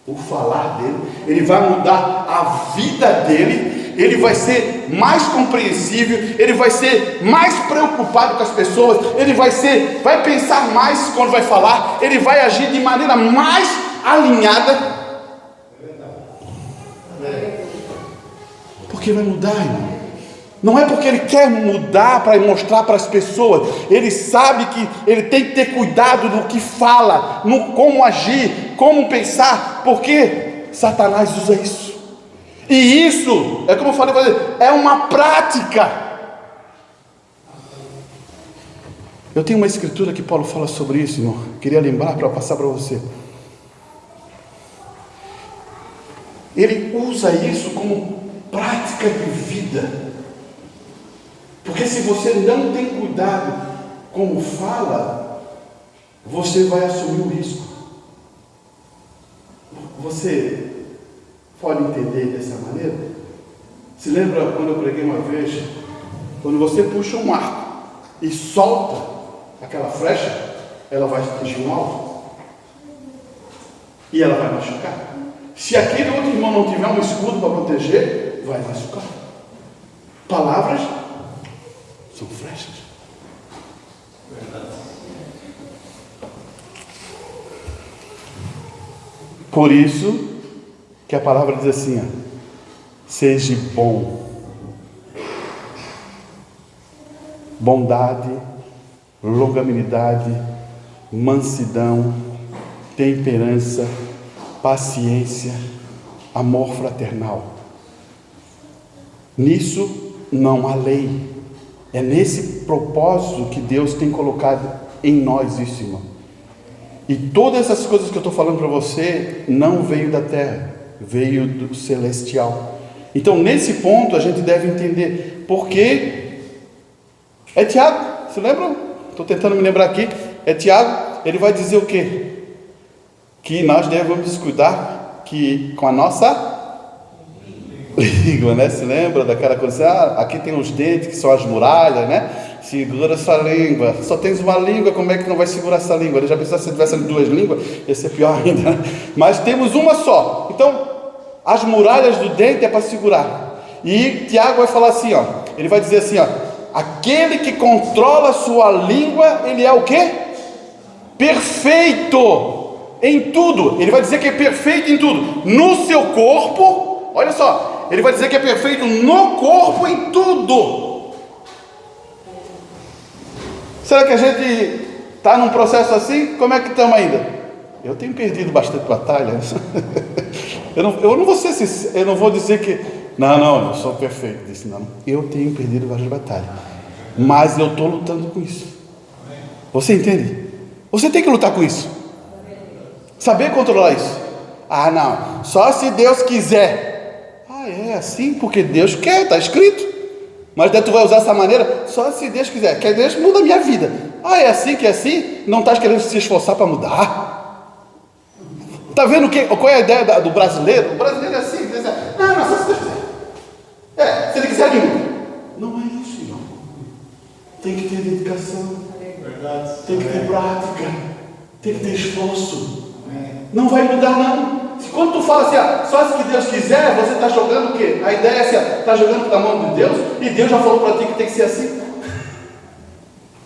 o falar dele, ele vai mudar a vida dele, ele vai ser mais compreensível, ele vai ser mais preocupado com as pessoas, ele vai pensar mais quando vai falar, ele vai agir de maneira mais alinhada, porque vai mudar, irmão. Não é porque ele quer mudar para mostrar para as pessoas, ele sabe que ele tem que ter cuidado no que fala, no como agir, como pensar, porque Satanás usa isso. E isso, é como eu falei, é uma prática. Eu tenho uma escritura que Paulo fala sobre isso, irmão. Queria lembrar para passar para você. Ele usa isso como prática de vida. Porque se você não tem cuidado como fala, você vai assumir o risco. Você pode entender dessa maneira? Se lembra quando eu preguei uma vez, quando você puxa um arco e solta aquela flecha, ela vai atingir um alvo e ela vai machucar. Se aquele outro irmão não tiver um escudo para proteger, vai machucar. Palavras são flechas. Por isso que a palavra diz assim, ó: seja bom, bondade, longanimidade, mansidão, temperança, paciência, amor fraternal. Nisso não há lei. É nesse propósito que Deus tem colocado em nós isso, irmão. E todas essas coisas que eu estou falando para você não veio da terra, veio do celestial. Então nesse ponto a gente deve entender, porque é Tiago, se lembram? Estou tentando me lembrar aqui. É Tiago, ele vai dizer o quê? Que nós devemos cuidar com a nossa língua, né? Se lembra daquela coisa, aqui tem os dentes que são as muralhas, né? Segura sua língua. Só tens uma língua, como é que não vai segurar essa língua? Ele já pensou se tivesse duas línguas, ia ser pior ainda. Mas temos uma só. Então, as muralhas do dente é para segurar. E Tiago vai falar assim, ó. Ele vai dizer assim, ó. Aquele que controla a sua língua, ele é o quê? Perfeito em tudo. Ele vai dizer que é perfeito em tudo. No seu corpo, olha só. Ele vai dizer que é perfeito no corpo em tudo. Será que a gente está num processo assim? Como é que estamos ainda? Eu tenho perdido bastante batalha. eu não vou ser sincero, eu não vou dizer que não, eu sou perfeito. Disse, não, eu tenho perdido várias batalhas, mas eu estou lutando com isso. Você entende? Você tem que lutar com isso. Saber controlar isso. Ah, não, só se Deus quiser. Ah, é assim porque Deus quer, está escrito. Mas daí tu vai usar essa maneira, só se Deus quiser. Quer Deus muda a minha vida. Ah, é assim que é assim? Não estás querendo se esforçar para mudar? Está vendo qual é a ideia do brasileiro? O brasileiro é assim, diz assim, não, só se Deus quiser. Se ele quiser, ele muda. Não é isso, irmão. Tem que ter dedicação. Tem que ter prática. Tem que ter esforço. Não vai mudar, não. Quando tu fala assim, só se que Deus quiser, você está jogando o quê? A ideia é assim, está jogando na mão de Deus, e Deus já falou para ti que tem que ser assim.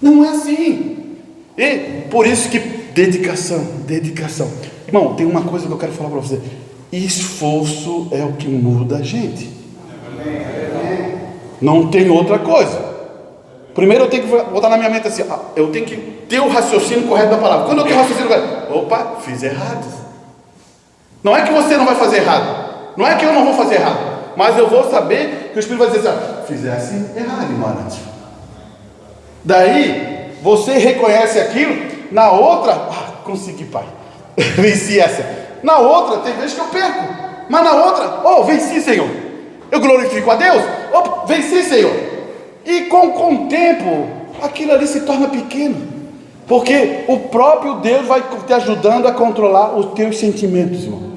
Não é assim. E por isso que dedicação. Irmão, tem uma coisa que eu quero falar para você. Esforço é o que muda a gente. Não tem outra coisa. Primeiro eu tenho que botar na minha mente assim, eu tenho que ter o raciocínio correto da palavra. Quando eu tenho o raciocínio correto, opa, fiz errado. Não é que você não vai fazer errado, não é que eu não vou fazer errado, mas eu vou saber que o Espírito vai dizer assim, fizesse errado, ignorante. Daí, você reconhece aquilo, na outra, consegui, pai, venci essa. Na outra, tem vezes que eu perco, mas na outra, venci, Senhor. Eu glorifico a Deus, venci, Senhor. E com o tempo, aquilo ali se torna pequeno. Porque o próprio Deus vai te ajudando a controlar os teus sentimentos, irmão.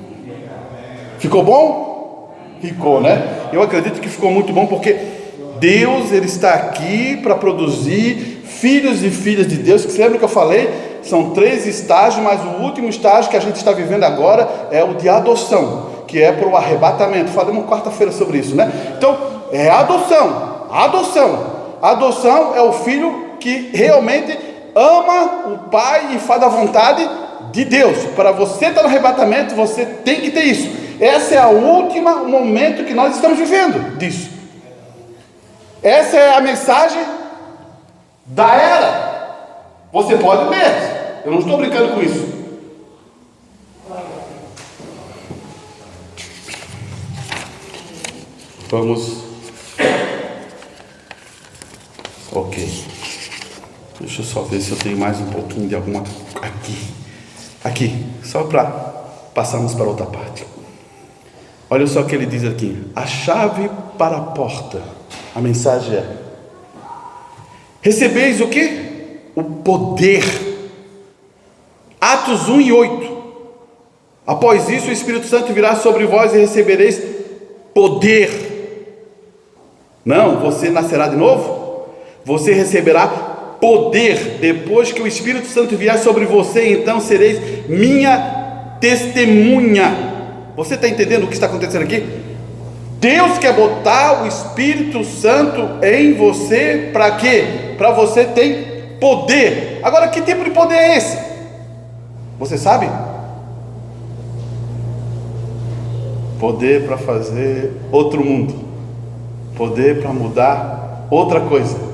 Ficou bom? Ficou, né? Eu acredito que ficou muito bom, porque Deus, Ele está aqui para produzir filhos e filhas de Deus. Que você lembra que eu falei? São 3 estágios, mas o último estágio que a gente está vivendo agora é o de adoção, que é para o arrebatamento. Falamos quarta-feira sobre isso, né? Então, é adoção. Adoção é o filho que realmente ama o pai e faz a vontade de Deus. Para você estar no arrebatamento, você tem que ter isso. Essa é o último momento que nós estamos vivendo disso. Essa é a mensagem da era. Você pode ler, eu não estou brincando com isso. Vamos. Ok. Deixa eu só ver se eu tenho mais um pouquinho de alguma aqui, só para passarmos para outra parte. Olha só o que ele diz aqui: a chave para a porta. A mensagem é: recebeis o que? O poder. Atos 1:8. Após isso, o Espírito Santo virá sobre vós e recebereis poder. Não, você nascerá de novo. Você receberá poder depois que o Espírito Santo vier sobre você. Então sereis minha testemunha. Você está entendendo o que está acontecendo aqui? Deus quer botar o Espírito Santo em você. Para quê? Para você ter poder. Agora, que tipo de poder é esse? Você sabe? Poder para fazer outro mundo. Poder para mudar outra coisa.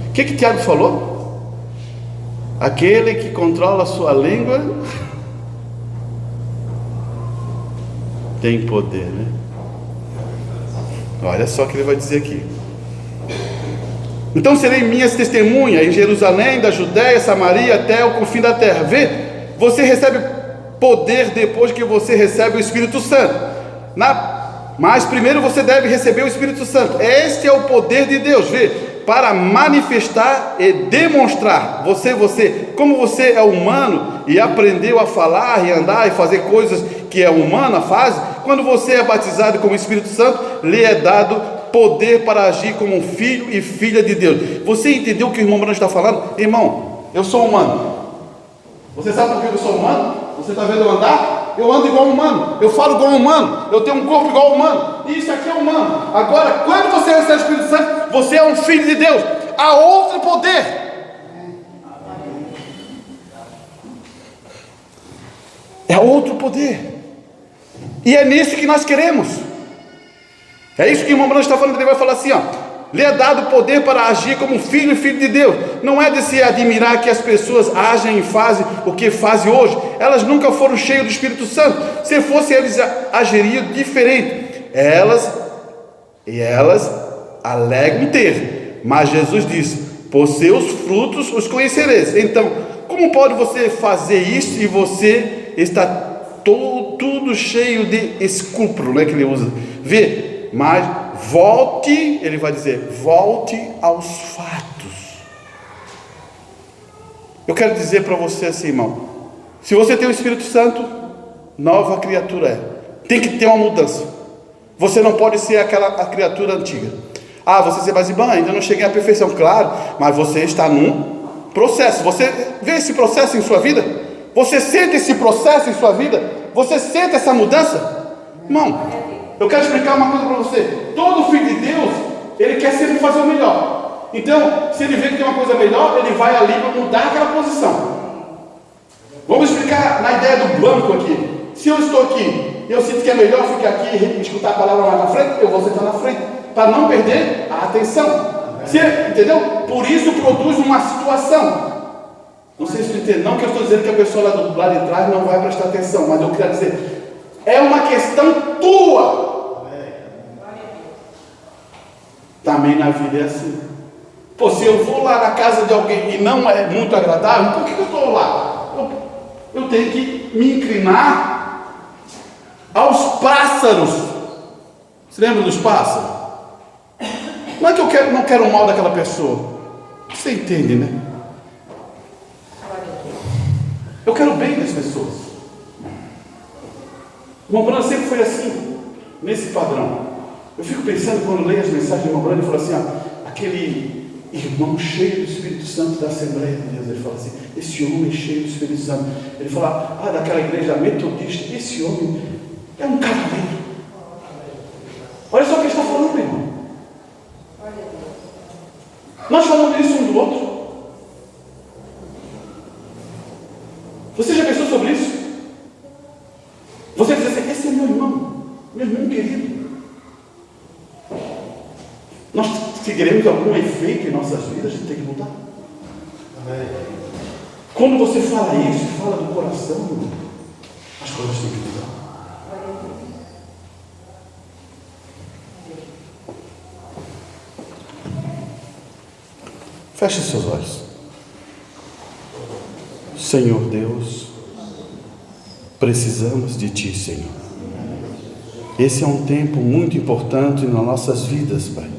O que Tiago falou? Aquele que controla a sua língua tem poder, né? Olha só o que ele vai dizer aqui: então serei minhas testemunhas em Jerusalém, da Judéia, Samaria, até o confim da terra. Vê, você recebe poder depois que você recebe o Espírito Santo. Mas primeiro você deve receber o Espírito Santo. Este é o poder de Deus, vê, para manifestar e demonstrar. Como você é humano e aprendeu a falar e andar e fazer coisas que a humana faz, quando você é batizado com o Espírito Santo, lhe é dado poder para agir como um filho e filha de Deus. Você entendeu o que o irmão Branham está falando? Irmão, eu sou humano. Você sabe por que eu sou humano? Você está vendo eu andar? Eu ando igual humano, eu falo igual humano, eu tenho um corpo igual humano. Isso aqui é humano. Agora, quando você recebe o Espírito Santo, você é um filho de Deus. Há outro poder. É outro poder. E é nisso que nós queremos. É isso que o irmão Branham está falando. Ele vai falar assim, ó: lhe é dado poder para agir como filho e filho de Deus. Não é de se admirar que as pessoas agem e fazem o que fazem hoje. Elas nunca foram cheias do Espírito Santo. Se fosse, eles agiriam diferente. Elas alegam ter. Mas Jesus disse: por seus frutos os conhecereis. Então, como pode você fazer isso e você está tudo cheio de escrúpulo, né, que ele usa? Vê, mas volte, ele vai dizer, volte aos fatos. Eu quero dizer para você assim, irmão: se você tem o Espírito Santo, nova criatura é. Tem que ter uma mudança. Você não pode ser a criatura antiga. Você diz: mas irmão, ainda não cheguei à perfeição. Claro, mas você está num processo. Você vê esse processo em sua vida? Você sente esse processo em sua vida? Você sente essa mudança? Irmão, eu quero explicar uma coisa para você. Todo filho de Deus, ele quer sempre fazer o melhor. Então, se ele vê que tem uma coisa melhor, ele vai ali para mudar aquela posição. Vamos explicar na ideia do banco aqui. Se eu estou aqui, eu sinto que é melhor ficar aqui e escutar a palavra mais na frente, eu vou sentar na frente, para não perder a atenção. Você entendeu? Por isso produz uma situação. Não sei se você entende. Não que eu estou dizendo que a pessoa lá do lado de trás não vai prestar atenção, mas eu quero dizer, é uma questão tua. Também na vida é assim. Pô, se eu vou lá na casa de alguém e não é muito agradável, por que eu estou lá? Eu tenho que me inclinar aos pássaros. Você lembra dos pássaros? Não é que eu não quero o mal daquela pessoa. Você entende, né? Eu quero o bem das pessoas. O irmão Branham sempre foi assim, nesse padrão. Eu fico pensando, quando leio as mensagens do irmão Branham, ele fala assim: aquele irmão cheio do Espírito Santo da Assembleia de Deus. Ele fala assim: esse homem cheio do Espírito Santo. Ele fala: daquela igreja metodista, esse homem é um cavaleiro. Olha só o que ele está falando, irmão. Nós falamos isso um do outro. Você já pensou sobre isso? Você diz assim: esse é meu irmão querido. Nós, se queremos algum efeito em nossas vidas, a gente tem que mudar. Amém. Quando você fala isso, fala do coração, as coisas têm que mudar. Feche seus olhos. Senhor Deus, precisamos de Ti, Senhor. Esse é um tempo muito importante nas nossas vidas, Pai.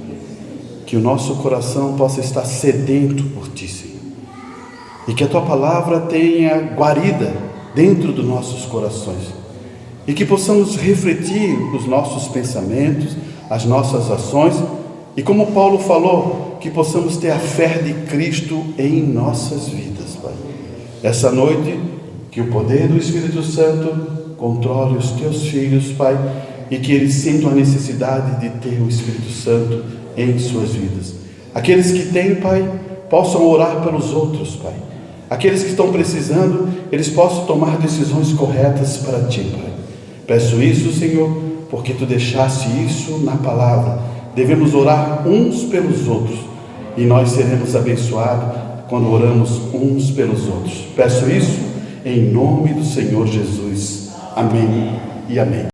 Que o nosso coração possa estar sedento por Ti, Senhor. E que a Tua palavra tenha guarida dentro dos nossos corações. E que possamos refletir os nossos pensamentos, as nossas ações. E como Paulo falou, que possamos ter a fé de Cristo em nossas vidas, Pai. Essa noite, que o poder do Espírito Santo controle os Teus filhos, Pai, e que eles sintam a necessidade de ter o Espírito Santo em suas vidas. Aqueles que têm, Pai, possam orar pelos outros, Pai. Aqueles que estão precisando, eles possam tomar decisões corretas para Ti, Pai. Peço isso, Senhor, porque Tu deixaste isso na palavra. Devemos orar uns pelos outros e nós seremos abençoados quando oramos uns pelos outros. Peço isso em nome do Senhor Jesus. Amém e amém.